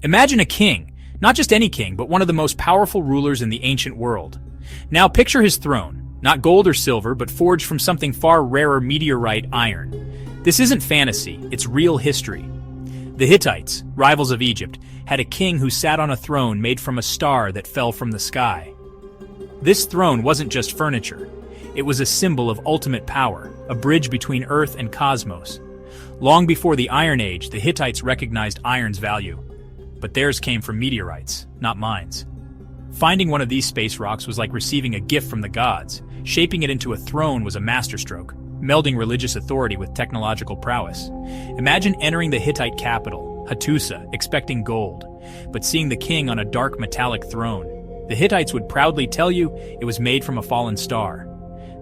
Imagine a king, not just any king, but one of the most powerful rulers in the ancient world. Now picture his throne, not gold or silver, but forged from something far rarer, meteorite iron. This isn't fantasy, it's real history. The Hittites, rivals of Egypt, had a king who sat on a throne made from a star that fell from the sky. This throne wasn't just furniture. It was a symbol of ultimate power, a bridge between Earth and cosmos. Long before the Iron Age, the Hittites recognized iron's value. But theirs came from meteorites, not mines. Finding one of these space rocks was like receiving a gift from the gods. Shaping it into a throne was a masterstroke, melding religious authority with technological prowess. Imagine entering the Hittite capital, Hattusa, expecting gold, but seeing the king on a dark metallic throne. The Hittites would proudly tell you it was made from a fallen star.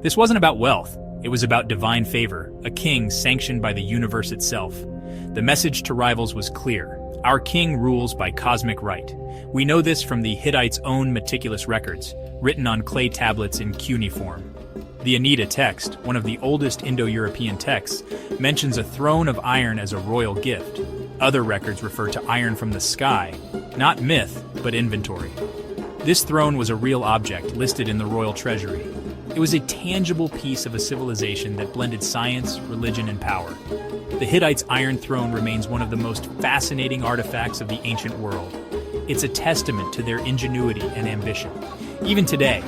This wasn't about wealth, it was about divine favor, a king sanctioned by the universe itself. The message to rivals was clear. Our king rules by cosmic right. We know this from the Hittites' own meticulous records, written on clay tablets in cuneiform. The Anita text, one of the oldest Indo-European texts, mentions a throne of iron as a royal gift. Other records refer to iron from the sky, not myth, but inventory. This throne was a real object listed in the royal treasury. It was a tangible piece of a civilization that blended science, religion, and power. The Hittites' Iron Throne remains one of the most fascinating artifacts of the ancient world. It's a testament to their ingenuity and ambition. Even today,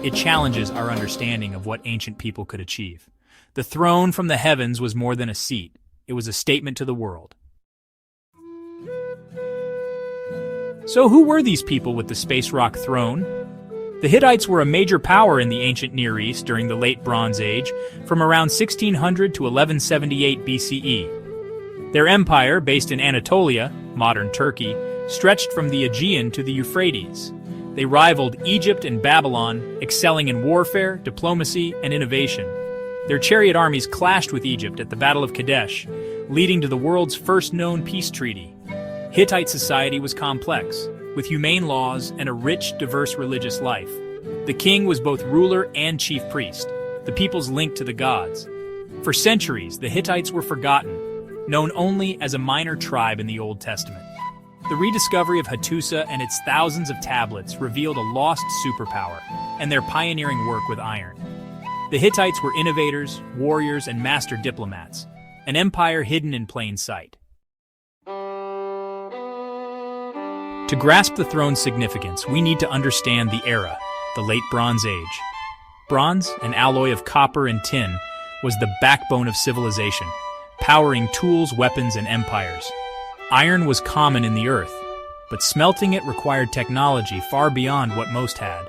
it challenges our understanding of what ancient people could achieve. The throne from the heavens was more than a seat. It was a statement to the world. So who were these people with the space rock throne? The Hittites were a major power in the ancient Near East during the Late Bronze Age, from around 1600 to 1178 BCE. Their empire, based in Anatolia, modern Turkey, stretched from the Aegean to the Euphrates. They rivaled Egypt and Babylon, excelling in warfare, diplomacy, and innovation. Their chariot armies clashed with Egypt at the Battle of Kadesh, leading to the world's first known peace treaty. Hittite society was complex, with humane laws and a rich, diverse religious life. The king was both ruler and chief priest, the people's link to the gods. For centuries, the Hittites were forgotten, known only as a minor tribe in the Old Testament. The rediscovery of Hattusa and its thousands of tablets revealed a lost superpower and their pioneering work with iron. The Hittites were innovators, warriors, and master diplomats, an empire hidden in plain sight. To grasp the throne's significance, we need to understand the era, the Late Bronze Age. Bronze, an alloy of copper and tin, was the backbone of civilization, powering tools, weapons, and empires. Iron was common in the earth, but smelting it required technology far beyond what most had.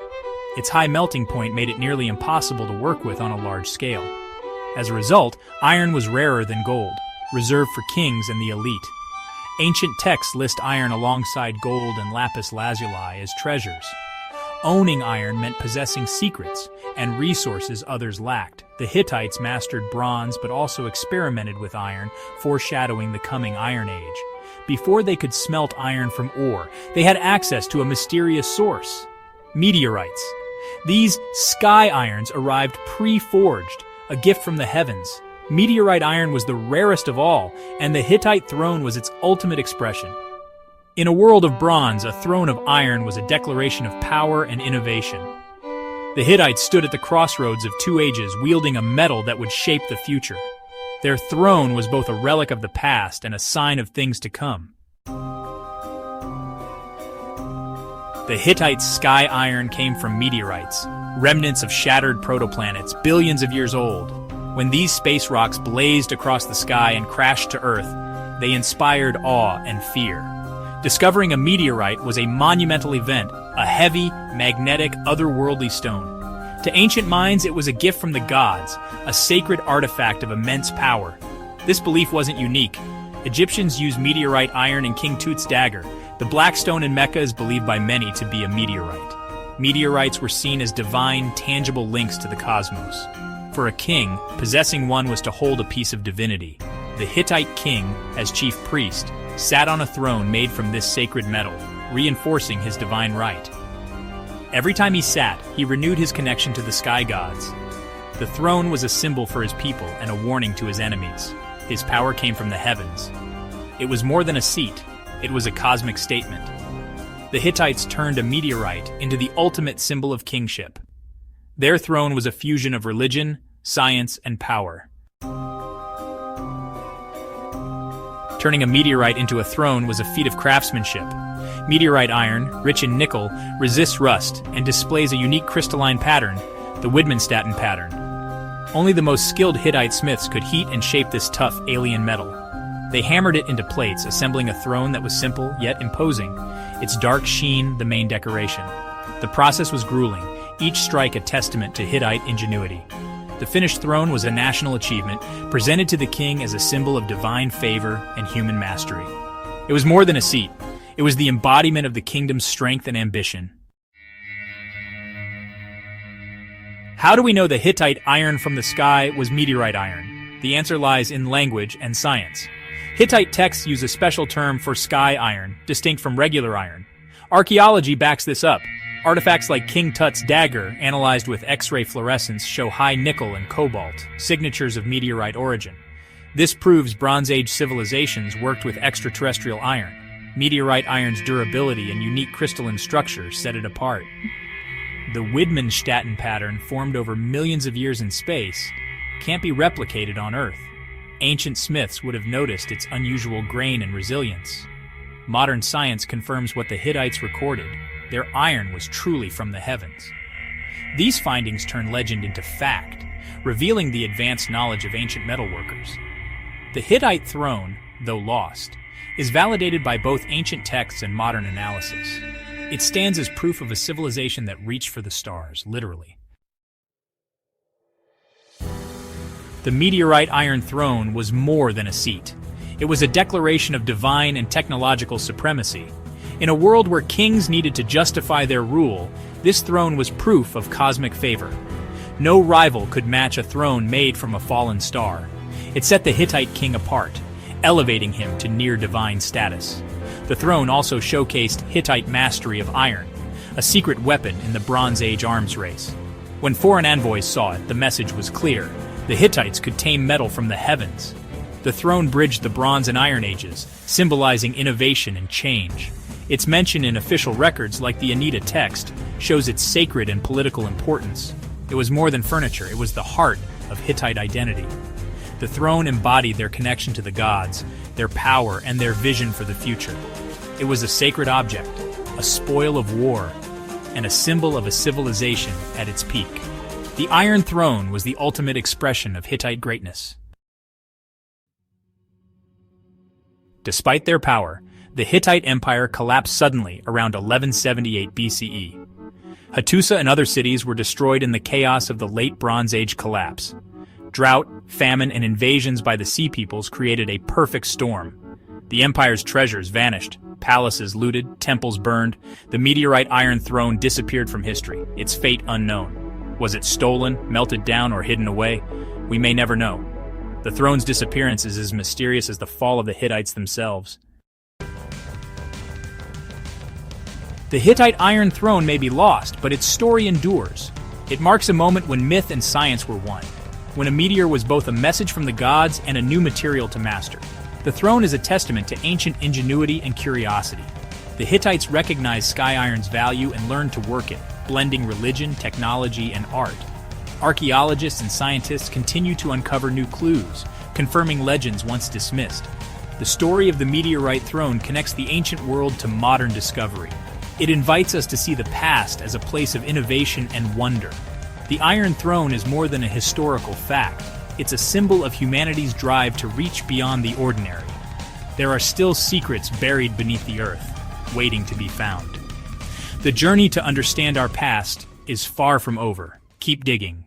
Its high melting point made it nearly impossible to work with on a large scale. As a result, iron was rarer than gold, reserved for kings and the elite. Ancient texts list iron alongside gold and lapis lazuli as treasures. Owning iron meant possessing secrets and resources others lacked. The Hittites mastered bronze but also experimented with iron, foreshadowing the coming Iron Age. Before they could smelt iron from ore, they had access to a mysterious source: meteorites. These sky irons arrived pre-forged, a gift from the heavens. Meteorite iron was the rarest of all, and the Hittite throne was its ultimate expression. In a world of bronze, a throne of iron was a declaration of power and innovation. The Hittites stood at the crossroads of two ages, wielding a metal that would shape the future. Their throne was both a relic of the past and a sign of things to come. The Hittite sky iron came from meteorites, remnants of shattered protoplanets billions of years old. When these space rocks blazed across the sky and crashed to Earth, they inspired awe and fear. Discovering a meteorite was a monumental event, a heavy, magnetic, otherworldly stone. To ancient minds, it was a gift from the gods, a sacred artifact of immense power. This belief wasn't unique. Egyptians used meteorite iron in King Tut's dagger. The black stone in Mecca is believed by many to be a meteorite. Meteorites were seen as divine, tangible links to the cosmos. For a king, possessing one was to hold a piece of divinity. The Hittite king, as chief priest, sat on a throne made from this sacred metal, reinforcing his divine right. Every time he sat, he renewed his connection to the sky gods. The throne was a symbol for his people and a warning to his enemies. His power came from the heavens. It was more than a seat. It was a cosmic statement. The Hittites turned a meteorite into the ultimate symbol of kingship. Their throne was a fusion of religion, science, and power. Turning a meteorite into a throne was a feat of craftsmanship. Meteorite iron, rich in nickel, resists rust and displays a unique crystalline pattern, the Widmanstätten pattern. Only the most skilled Hittite smiths could heat and shape this tough, alien metal. They hammered it into plates, assembling a throne that was simple yet imposing, its dark sheen the main decoration. The process was grueling, each strike a testament to Hittite ingenuity. The finished throne was a national achievement, presented to the king as a symbol of divine favor and human mastery. It was more than a seat. It was the embodiment of the kingdom's strength and ambition. How do we know the Hittite iron from the sky was meteorite iron? The answer lies in language and science. Hittite texts use a special term for sky iron, distinct from regular iron. Archaeology backs this up. Artifacts like King Tut's dagger, analyzed with X-ray fluorescence, show high nickel and cobalt, signatures of meteorite origin. This proves Bronze Age civilizations worked with extraterrestrial iron. Meteorite iron's durability and unique crystalline structure set it apart. The Widmanstätten pattern, formed over millions of years in space, can't be replicated on Earth. Ancient smiths would have noticed its unusual grain and resilience. Modern science confirms what the Hittites recorded. Their iron was truly from the heavens. These findings turn legend into fact, revealing the advanced knowledge of ancient metalworkers. The Hittite throne, though lost, is validated by both ancient texts and modern analysis. It stands as proof of a civilization that reached for the stars, literally. The meteorite iron throne was more than a seat. It was a declaration of divine and technological supremacy. In a world where kings needed to justify their rule, this throne was proof of cosmic favor. No rival could match a throne made from a fallen star. It set the Hittite king apart, elevating him to near-divine status. The throne also showcased Hittite mastery of iron, a secret weapon in the Bronze Age arms race. When foreign envoys saw it, the message was clear. The Hittites could tame metal from the heavens. The throne bridged the Bronze and Iron Ages, symbolizing innovation and change. Its mention in official records like the Anita text shows its sacred and political importance. It was more than furniture, it was the heart of Hittite identity. The throne embodied their connection to the gods, their power, and their vision for the future. It was a sacred object, a spoil of war, and a symbol of a civilization at its peak. The Iron Throne was the ultimate expression of Hittite greatness. Despite their power, the Hittite Empire collapsed suddenly around 1178 BCE. Hattusa and other cities were destroyed in the chaos of the late Bronze Age collapse. Drought, famine, and invasions by the Sea Peoples created a perfect storm. The empire's treasures vanished, palaces looted, temples burned, the meteorite Iron Throne disappeared from history, its fate unknown. Was it stolen, melted down, or hidden away? We may never know. The throne's disappearance is as mysterious as the fall of the Hittites themselves. The Hittite Iron Throne may be lost, but its story endures. It marks a moment when myth and science were one, when a meteor was both a message from the gods and a new material to master. The throne is a testament to ancient ingenuity and curiosity. The Hittites recognized sky iron's value and learned to work it, blending religion, technology, and art. Archaeologists and scientists continue to uncover new clues, confirming legends once dismissed. The story of the meteorite throne connects the ancient world to modern discovery. It invites us to see the past as a place of innovation and wonder. The Iron Throne is more than a historical fact. It's a symbol of humanity's drive to reach beyond the ordinary. There are still secrets buried beneath the earth, waiting to be found. The journey to understand our past is far from over. Keep digging.